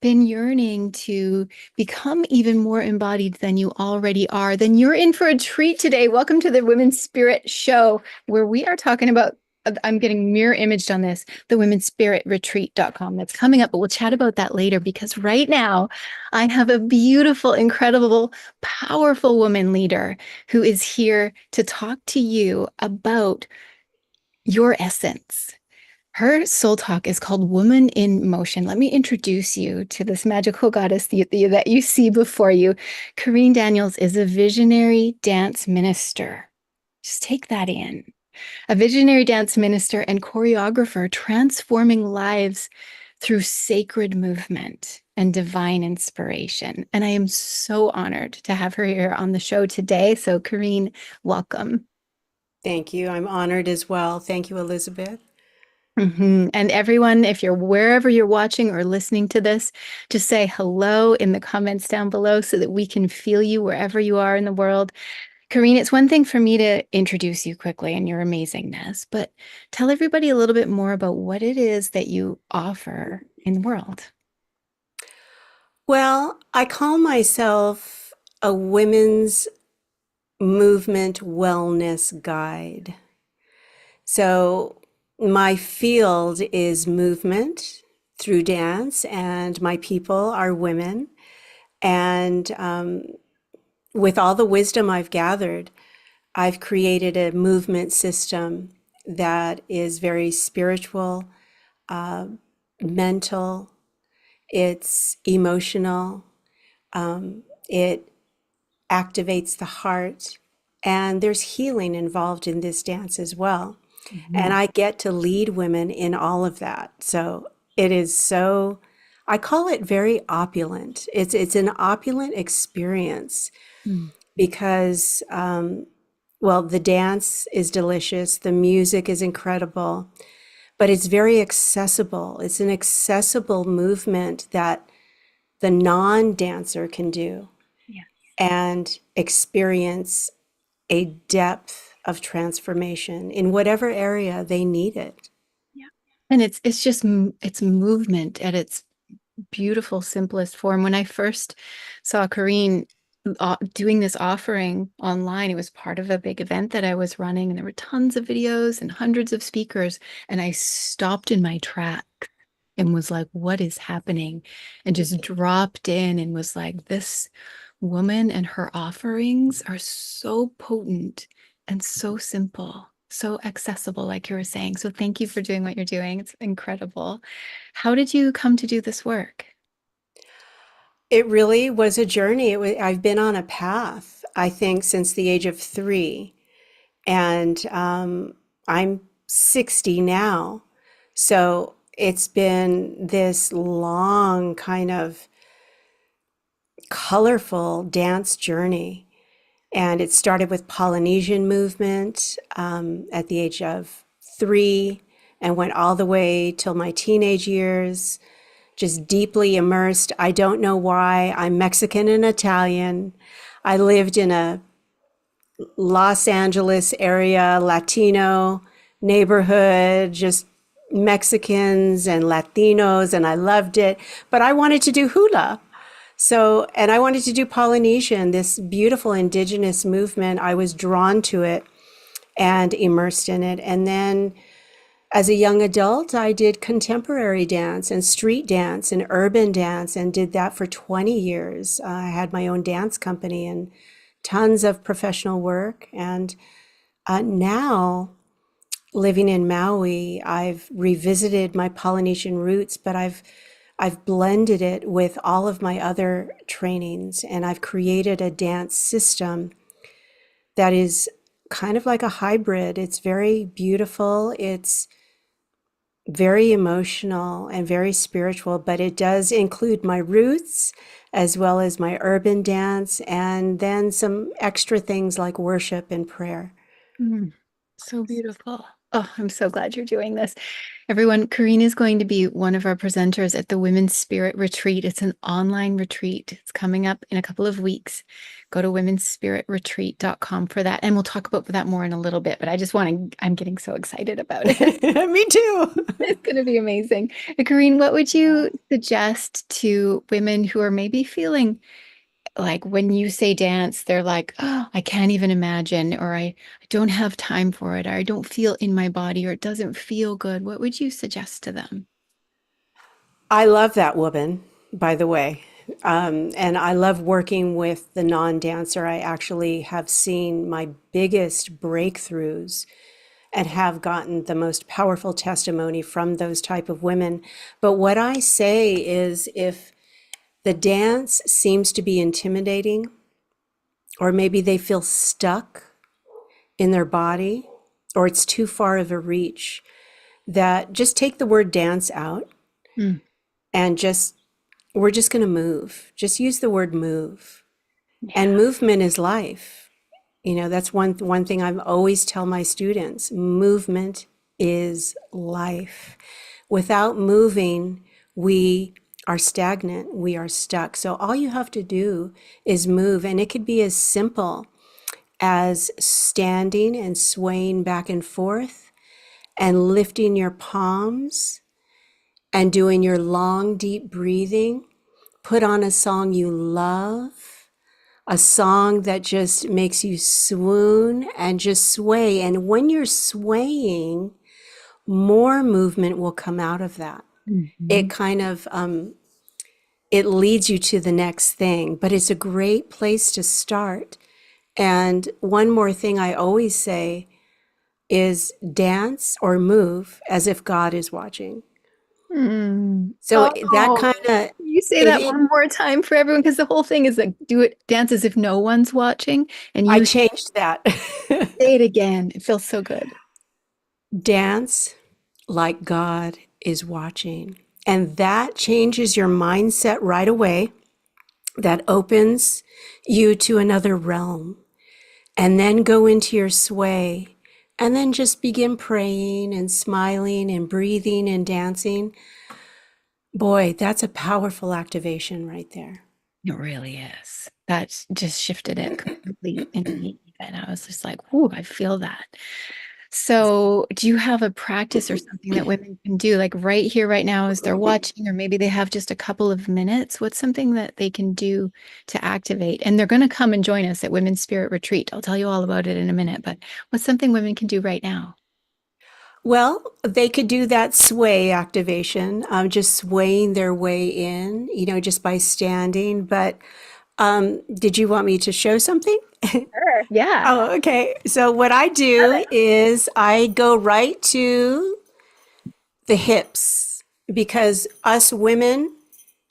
been yearning to become even more embodied than you already are, then you're in for a treat today. Welcome to the Women's Spirit Show, where we are talking about, I'm getting mirror imaged on this, the womenspiritretreat.com that's coming up, but we'll chat about that later because right now I have a beautiful, incredible, powerful woman leader who is here to talk to you about your essence. Her soul talk is called Woman in Motion. Let me introduce you to this magical goddess that you see before you. Karyne Daniels is a visionary dance minister. Just take that in. A visionary dance minister and choreographer transforming lives through sacred movement and divine inspiration. And I am so honored to have her here on the show today. So, Karyne, welcome. Thank you. I'm honored as well. Thank you, Elizabeth. And everyone, if you're wherever you're watching or listening to this, just say hello in the comments down below so that we can feel you wherever you are in the world. Karyne, it's one thing for me to introduce you quickly and your amazingness, but tell everybody a little bit more about what it is that you offer in the world. Well, I call myself a women's movement wellness guide. So, my field is movement through dance, and my people are women. And with all the wisdom I've gathered, I've created a movement system that is very spiritual, uh, mental, it's emotional, it activates the heart, and there's healing involved in this dance as well. And Mhm. I get to lead women in all of that. So it is so, I call it very opulent. It's an opulent experience Mm. because, well, the dance is delicious, the music is incredible, but it's very accessible. It's an accessible movement that the non-dancer can do Yeah. and experience a depth of transformation in whatever area they need it. Yeah. And it's just it's movement at its beautiful, simplest form. When I first saw Karyne doing this offering online, it was part of a big event that I was running, and there were tons of videos and hundreds of speakers. And I stopped in my track and was like, what is happening? And just dropped in and was like, this woman and her offerings are so potent and so simple, so accessible, like you were saying. So thank you for doing what you're doing. It's incredible. How did you come to do this work? It really was a journey. I've been on a path, I think, since the age of 3. And I'm 60 now. So it's been this long, kind of colorful dance journey. And it started with Polynesian movement at the age of 3 and went all the way till my teenage years, just deeply immersed. I don't know why. I'm Mexican and Italian. I lived in a Los Angeles area Latino neighborhood, just Mexicans and Latinos, and I loved it. But I wanted to do hula. So, and I wanted to do Polynesian, this beautiful indigenous movement. I was drawn to it and immersed in it. And then as a young adult, I did contemporary dance and street dance and urban dance and did that for 20 years. I had my own dance company and tons of professional work. And now, living in Maui, I've revisited my Polynesian roots, but I've blended it with all of my other trainings, and I've created a dance system that is kind of like a hybrid. It's very beautiful. It's very emotional and very spiritual, but it does include my roots as well as my urban dance and then some extra things like worship and prayer. Mm, so beautiful. Oh, I'm so glad you're doing this. Everyone, Karyne is going to be one of our presenters at the Women's Spirit Retreat. It's an online retreat. It's coming up in a couple of weeks. Go to womenspiritretreat.com for that. And we'll talk about that more in a little bit, but I just want to, I'm getting so excited about it. Me too. It's going to be amazing. Karyne, what would you suggest to women who are maybe feeling like when you say dance, they're like, oh, I can't even imagine, or I don't have time for it, or I don't feel in my body, or it doesn't feel good. What would you suggest to them? I love that woman, by the way. And I love working with the non-dancer. I actually have seen my biggest breakthroughs and have gotten the most powerful testimony from those type of women. But what I say is if the dance seems to be intimidating, or maybe they feel stuck in their body, or it's too far of a reach, that just take the word dance out Mm, and just, we're just going to move. Just use the word move. And yeah. movement is life. You know, that's one thing I always tell my students. Movement is life. Without moving, we are stagnant, we are stuck. So all you have to do is move. And it could be as simple as standing and swaying back and forth and lifting your palms and doing your long, deep breathing. Put on a song you love, a song that just makes you swoon and just sway. And when you're swaying, more movement will come out of that. It Mhm. kind of it leads you to the next thing, but it's a great place to start. And one more thing I always say is dance or move as if God is watching. Mm. So that kind Oh, of you say that it one more time for everyone because the whole thing is like do it, dance as if no one's watching, and I you changed that. say it again. It feels so good. Dance like God is watching. And that changes your mindset right away. That opens you to another realm. And then go into your sway. And then just begin praying and smiling and breathing and dancing. Boy, that's a powerful activation right there. It really is. That just shifted it completely in me. And I was just like, "Ooh, I feel that." So, do you have a practice or something that women can do, like right here, right now, as they're watching, or maybe they have just a couple of minutes? What's something that they can do to activate? And they're going to come and join us at Women's Spirit Retreat. I'll tell you all about it in a minute, but what's something women can do right now? Well, they could do that sway activation, just swaying their way in, just by standing. But did you want me to show something? Sure. Yeah. Oh, okay. So what I do is I go right to the hips because us women,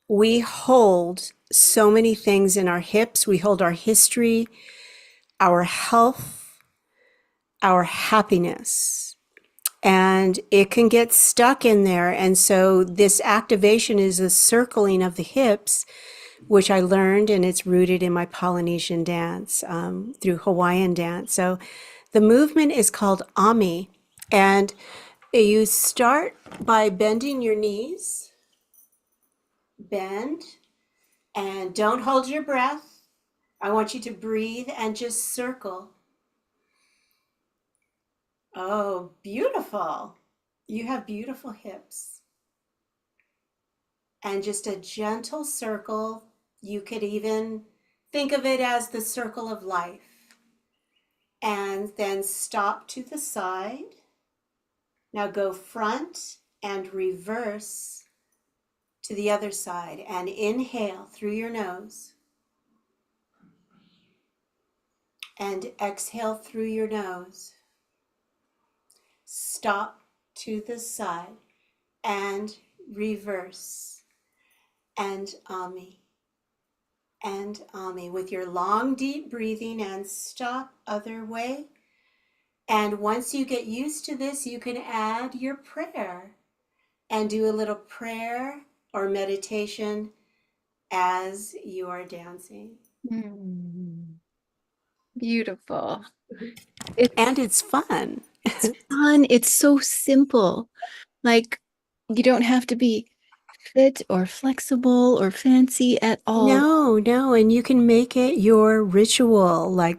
we hold so many things in our hips. We hold our history, our health, our happiness, and it can get stuck in there. And so this activation is a circling of the hips, which I learned, and it's rooted in my Polynesian dance through Hawaiian dance. So the movement is called Ami, and you start by bending your knees, bend, and don't hold your breath. I want you to breathe and just circle. Oh, beautiful. You have beautiful hips. And just a gentle circle. You could even think of it as the circle of life. And then stop to the side. Now go front and reverse to the other side. And inhale through your nose. And exhale through your nose. Stop to the side and reverse. And Ami. And Ami with your long, deep breathing and stop other way. And once you get used to this, you can add your prayer and do a little prayer or meditation as you are dancing. Mm, beautiful. It's And it's fun. it's fun. It's so simple. Like, you don't have to be fit or flexible or fancy at all. No, no, and you can make it your ritual. Like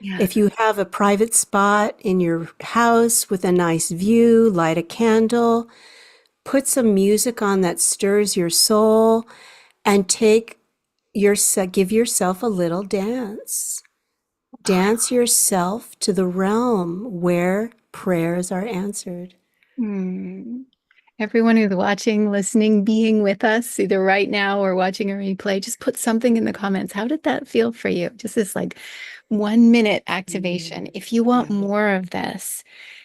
Yeah. if you have a private spot in your house with a nice view, light a candle, put some music on that stirs your soul, and give yourself a little dance. Dance yourself to the realm where prayers are answered. Hmm. Everyone who's watching, listening, being with us, either right now or watching a replay, just put something in the comments. How did that feel for you? Just this like 1 minute activation. Mm, If you want yeah. more of this,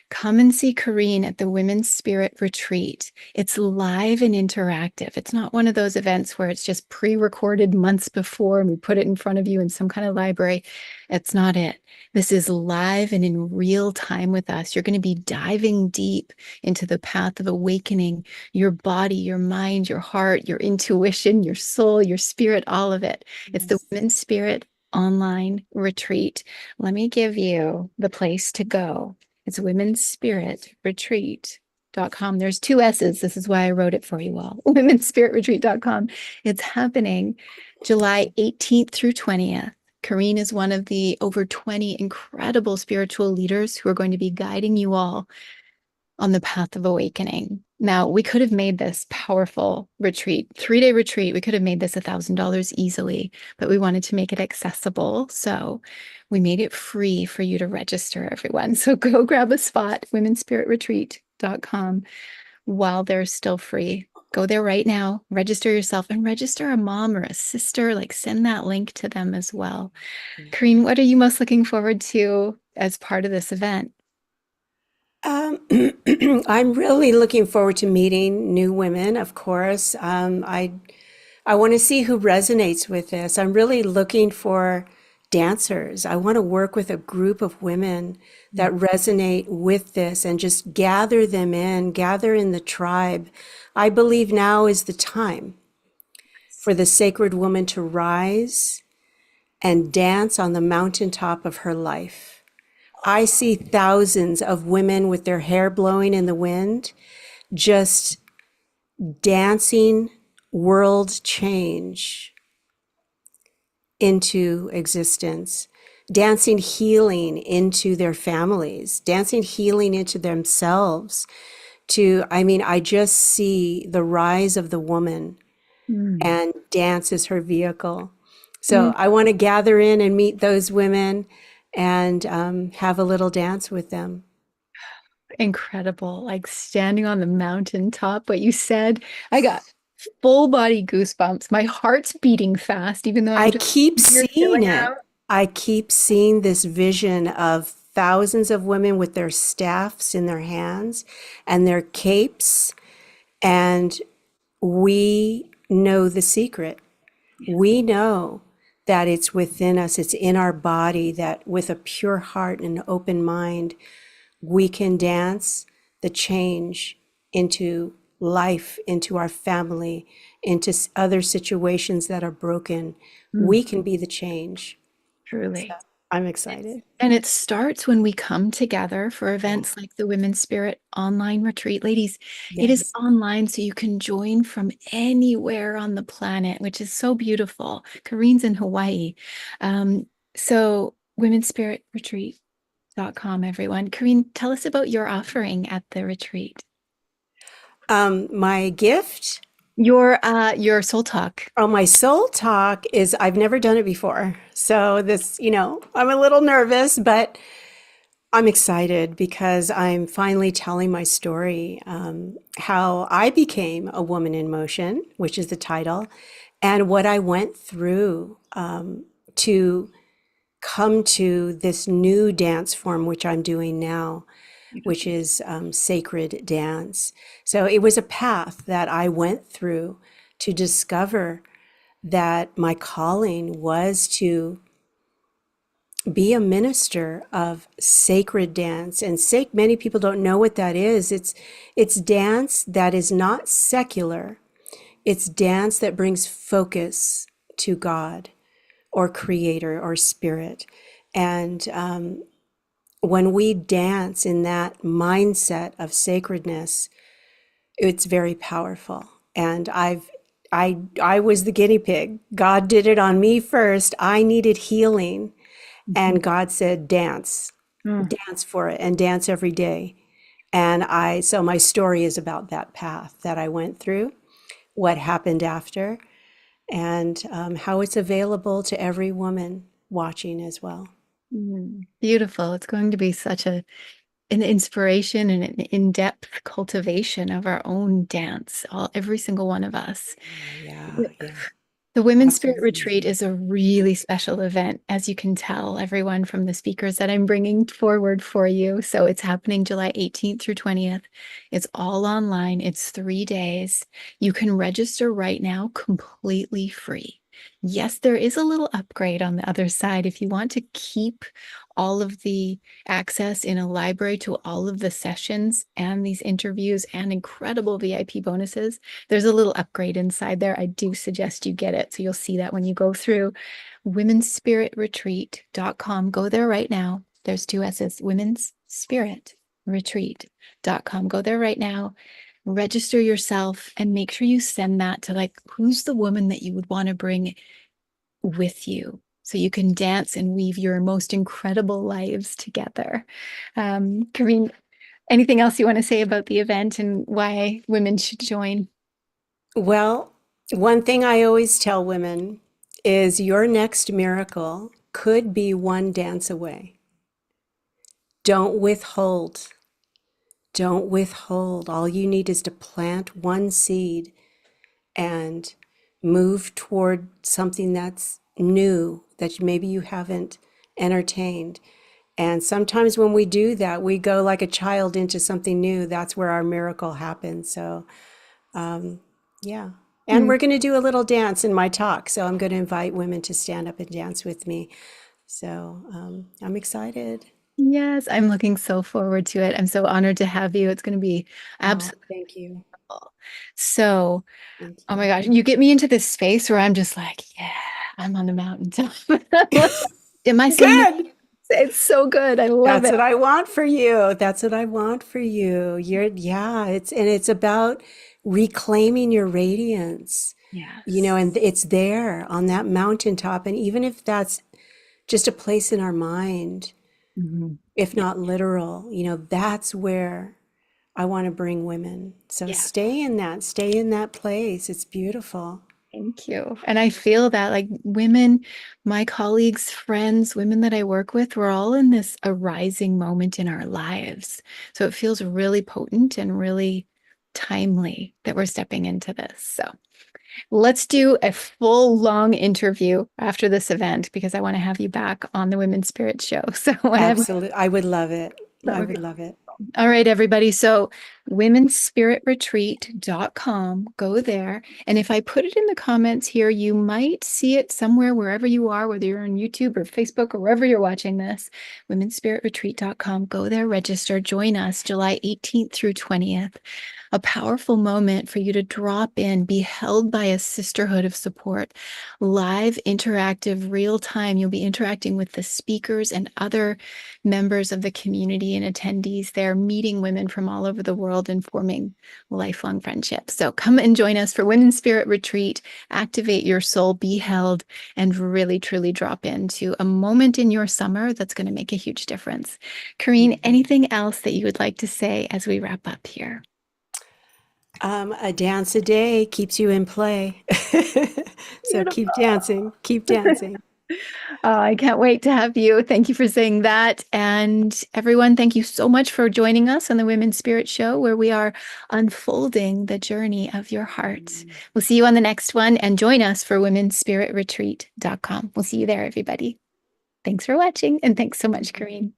come and see Karyne at the Women's Spirit Retreat. It's live and interactive. It's not one of those events where it's just pre-recorded months before and we put it in front of you in some kind of library. It's not it. This is live and in real time with us. You're going to be diving deep into the path of awakening your body, your mind, your heart, your intuition, your soul, your spirit, all of it. It's the Yes. Women's Spirit online retreat. Let me give you the place to go. It's womenspiritretreat.com. There's two S's. This is why I wrote it for you all. Womenspiritretreat.com. It's happening July 18th through 20th. Karyne is one of the over 20 incredible spiritual leaders who are going to be guiding you all on the path of awakening. Now, we could have made this powerful retreat, 3-day retreat. We could have made this $1,000 easily, but we wanted to make it accessible. So we made it free for you to register, everyone. So go grab a spot, womenspiritretreat.com, while they're still free. Go there right now, register yourself, and register a mom or a sister. Like, send that link to them as well. Karyne, what are you most looking forward to as part of this event? Um, I'm really looking forward to meeting new women, of course. I want to see who resonates with this. I'm really looking for dancers. I want to work with a group of women that resonate with this and just gather them in, gather in the tribe. I believe now is the time for the sacred woman to rise and dance on the mountaintop of her life. I see thousands of women with their hair blowing in the wind, just dancing world change into existence, dancing healing into their families, dancing healing into themselves. I just see the rise of the woman Mm. and dance is her vehicle. So Mm. I want to gather in and meet those women and have a little dance with them. Incredible. Like standing on the mountaintop, what you said, I got full body goosebumps. My heart's beating fast, even though I'm I just keep here seeing chilling it. out. I keep seeing this vision of thousands of women with their staffs in their hands and their capes. And we know the secret. We know that it's within us, it's in our body, that with a pure heart and an open mind, we can dance the change into life, into our family, into other situations that are broken. Mm, We can be the change. So truly. I'm excited. And it starts when we come together for Yeah. events like the Women's Spirit online retreat. Ladies, it is Yes. online, so you can join from anywhere on the planet, which is so beautiful. Karyne's in Hawaii. So womenspiritretreat.com, everyone. Karyne, tell us about your offering at the retreat. My gift, Your soul talk. oh, my soul talk is I've never done it before. So I'm a little nervous, but I'm excited because I'm finally telling my story, how I became a woman in motion, which is the title, and what I went through to come to this new dance form, which I'm doing now, which Beautiful. is sacred dance. So it was a path that I went through to discover that my calling was to be a minister of sacred dance. And many people don't know what that is. It's dance that is not secular. It's dance that brings focus to God or creator or spirit. And when we dance in that mindset of sacredness, It's very powerful. And I was the guinea pig. God did it on me first. I needed healing. Mhm. And God said, dance, Mm, dance for it and dance every day. And so my story is about that path that I went through, what happened after, and how it's available to every woman watching as well. beautiful. It's going to be such an inspiration and an in-depth cultivation of our own dance, every single one of us. Yeah, yeah, The Women's Spirit absolutely. Retreat is a really special event, as you can tell, everyone from the speakers that I'm bringing forward for you. So it's happening July 18th through 20th. It's all online, it's 3 days. You can register right now completely free. Yes, there is a little upgrade on the other side. If you want to keep all of the access in a library to all of the sessions and these interviews and incredible VIP bonuses, there's a little upgrade inside there. I do suggest you get it. So you'll see that when you go through womenspiritretreat.com. Go there right now. There's two S's, womenspiritretreat.com. Go there right now. Register yourself and make sure you send that to like, who's the woman that you would want to bring with you so you can dance and weave your most incredible lives together. Karyne, anything else you want to say about the event and why women should join? Well, one thing I always tell women is your next miracle could be one dance away. Don't withhold. Don't withhold. All you need is to plant one seed and move toward something that's new that maybe you haven't entertained. And sometimes when we do that, we go like a child into something new. That's where our miracle happens. So, yeah. And Mm, we're going to do a little dance in my talk. So I'm going to invite women to stand up and dance with me. So I'm excited. yes, I'm looking so forward to it. I'm so honored to have you. It's going to be Oh, absolutely thank you. cool. So, Thank oh my you. gosh, you get me into this space where I'm just like, yeah, I'm on the mountaintop. Am I saying it? Good. It's so good. I love That's it. what I want for you. That's what I want for you. Yeah, it's about reclaiming your radiance, Yes. and it's there on that mountaintop. And even if that's just a place in our mind, Mhm. if Yeah. not literal, that's where I want to bring women. So Yeah. stay in that place. It's beautiful. Thank you. And I feel that like women, my colleagues, friends, women that I work with, we're all in this arising moment in our lives. So it feels really potent and really timely that we're stepping into this. So let's do a full long interview after this event because I want to have you back on the Women's Spirit Show. So I want to have you. Absolutely. I would love it. That I would be would love it. all right, everybody. So, womenspiritretreat.com. Go there. And if I put it in the comments here, you might see it somewhere wherever you are, whether you're on YouTube or Facebook or wherever you're watching this. Womenspiritretreat.com. Go there, register, join us July 18th through 20th. A powerful moment for you to drop in, be held by a sisterhood of support, live, interactive, real time. You'll be interacting with the speakers and other members of the community and attendees there, meeting women from all over the world and forming lifelong friendships. So come and join us for Women's Spirit Retreat. Activate your soul, be held, and really, truly drop into a moment in your summer that's going to make a huge difference. Karyne, anything else that you would like to say as we wrap up here? A dance a day keeps you in play. So keep Beautiful. dancing, keep dancing. I can't wait to have you. Thank you for saying that. And everyone, thank you so much for joining us on the Women's Spirit Show, where we are unfolding the journey of your heart. We'll see you on the next one and join us for womenspiritretreat.com. We'll see you there, everybody. Thanks for watching. And thanks so much, Karyne.